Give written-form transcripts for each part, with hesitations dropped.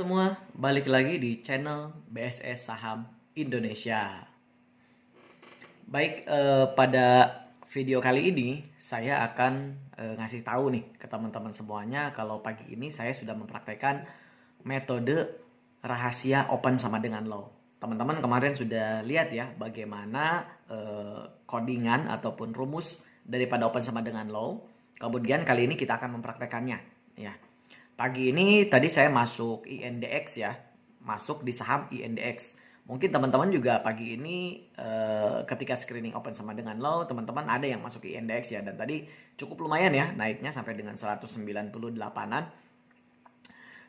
semua, balik lagi di channel BSS Saham Indonesia. Baik, pada video kali ini saya akan ngasih tahu nih ke teman-teman semuanya kalau pagi ini saya sudah mempraktekkan metode rahasia open sama dengan low. Teman-teman kemarin sudah lihat ya bagaimana codingan ataupun rumus daripada open sama dengan low. Kemudian kali ini kita akan mempraktekannya ya. Pagi ini tadi saya masuk INDX ya, masuk di saham INDX. Mungkin teman-teman juga pagi ini ketika screening open sama dengan low, teman-teman ada yang masuk INDX ya, dan tadi cukup lumayan ya naiknya sampai dengan 198-an.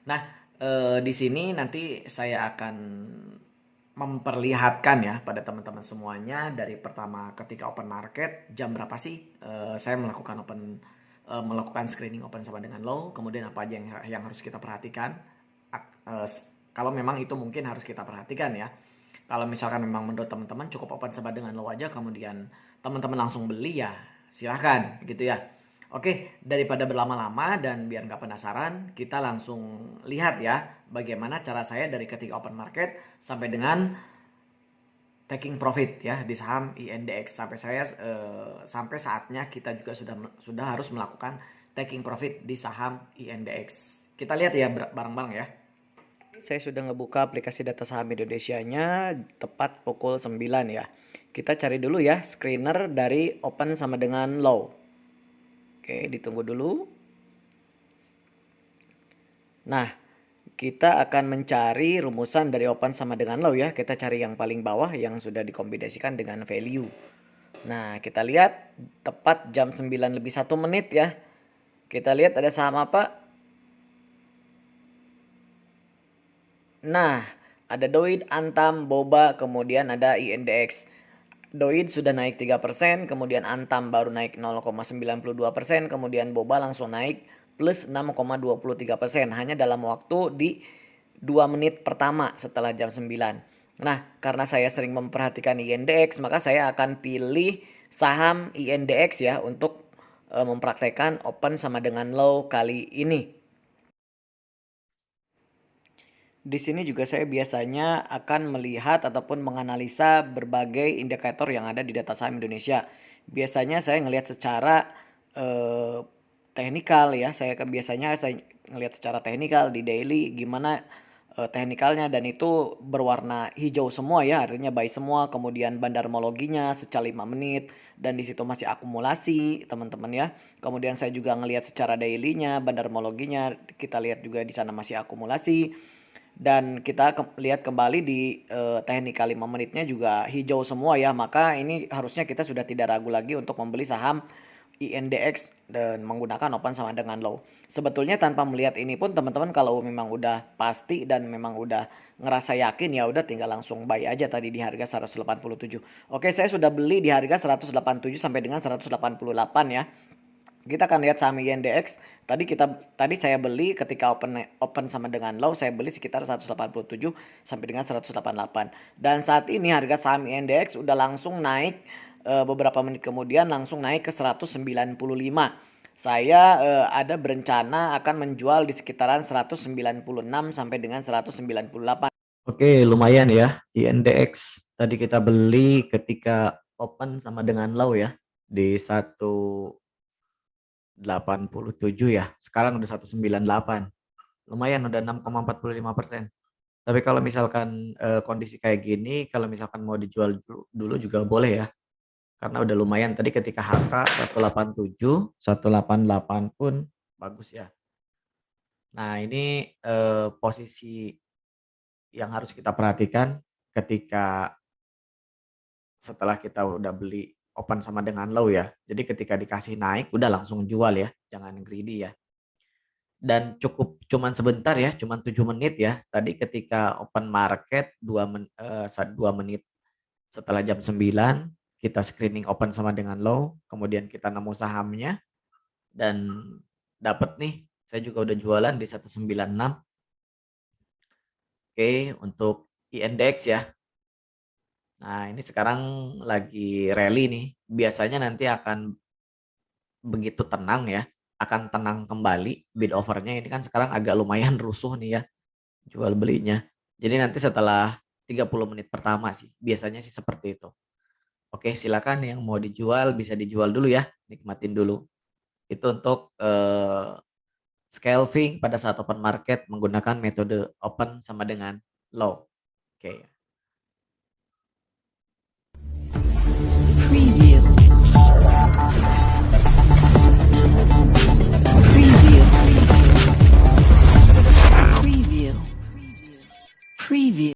Nah, di sini nanti saya akan memperlihatkan ya pada teman-teman semuanya dari pertama ketika open market jam berapa sih saya melakukan screening open sama dengan low, kemudian apa aja yang harus kita perhatikan. Kalau memang itu mungkin harus kita perhatikan ya. Kalau misalkan memang menurut teman-teman cukup open sama dengan low aja, kemudian teman-teman langsung beli ya silahkan gitu ya. Oke, daripada berlama-lama dan biar nggak penasaran, kita langsung lihat ya bagaimana cara saya dari ketika open market sampai dengan taking profit ya di saham INDX. Sampai saatnya kita juga sudah harus melakukan taking profit di saham INDX. Kita lihat ya bareng-bareng ya. Saya sudah ngebuka aplikasi data saham Indonesia-nya tepat pukul 9 ya. Kita cari dulu ya screener dari open sama dengan low. Oke, ditunggu dulu. Nah, kita akan mencari rumusan dari open sama dengan low ya. Kita cari yang paling bawah yang sudah dikombinasikan dengan value. Nah, kita lihat tepat jam 9 lebih 1 menit ya. Kita lihat ada saham apa? Nah, ada Doid, Antam, Boba, kemudian ada INDX. Doid sudah naik 3%, kemudian Antam baru naik 0,92%, kemudian Boba langsung naik plus 6,23% hanya dalam waktu di 2 menit pertama setelah jam 9. Nah, karena saya sering memperhatikan INDX, maka saya akan pilih saham INDX ya untuk mempraktekkan open sama dengan low kali ini. Di sini juga saya biasanya akan melihat ataupun menganalisa berbagai indikator yang ada di data saham Indonesia. Biasanya saya ngelihat secara teknikal ya. Saya ngelihat secara teknikal di daily gimana teknikalnya, dan itu berwarna hijau semua ya, artinya buy semua. Kemudian bandarmologinya secara 5 menit dan di situ masih akumulasi teman-teman ya. Kemudian saya juga ngelihat secara dailynya, bandarmologinya kita lihat juga di sana masih akumulasi. Dan kita lihat kembali di teknikal 5 menitnya juga hijau semua ya. Maka ini harusnya kita sudah tidak ragu lagi untuk membeli saham INDX dan menggunakan open sama dengan low. Sebetulnya tanpa melihat ini pun teman-teman kalau memang udah pasti dan memang udah ngerasa yakin ya udah tinggal langsung buy aja tadi di harga 187. Oke, saya sudah beli di harga 187 sampai dengan 188 ya. Kita akan lihat saham INDX. Tadi saya beli ketika open sama dengan low, saya beli sekitar 187 sampai dengan 188. Dan saat ini harga saham INDX udah langsung naik beberapa menit kemudian langsung naik ke 195. Saya ada berencana akan menjual di sekitaran 196 sampai dengan 198. Oke, lumayan ya INDX. Tadi kita beli ketika open sama dengan low ya di 187 ya. Sekarang udah 198. Lumayan udah 6,45%. Tapi kalau misalkan kondisi kayak gini, kalau misalkan mau dijual dulu juga boleh ya. Karena udah lumayan tadi ketika HK 187, 188 pun bagus ya. Nah, ini posisi yang harus kita perhatikan ketika setelah kita udah beli open sama dengan low ya. Jadi ketika dikasih naik udah langsung jual ya, jangan greedy ya. Dan cuman sebentar ya, cuman 7 menit ya. Tadi ketika open market 2 menit setelah jam 9 kita screening open sama dengan low, kemudian kita nemu sahamnya dan dapat nih. Saya juga udah jualan di 196. Oke, untuk INDX ya. Nah, ini sekarang lagi rally nih. Biasanya nanti akan begitu tenang ya, akan tenang kembali bid overnya. Ini kan sekarang agak lumayan rusuh nih ya. jual belinya. Jadi nanti setelah 30 menit pertama sih, biasanya sih seperti itu. Oke, silakan yang mau dijual bisa dijual dulu ya, nikmatin dulu. Itu untuk scalping pada saat open market menggunakan metode open sama dengan low. Oke.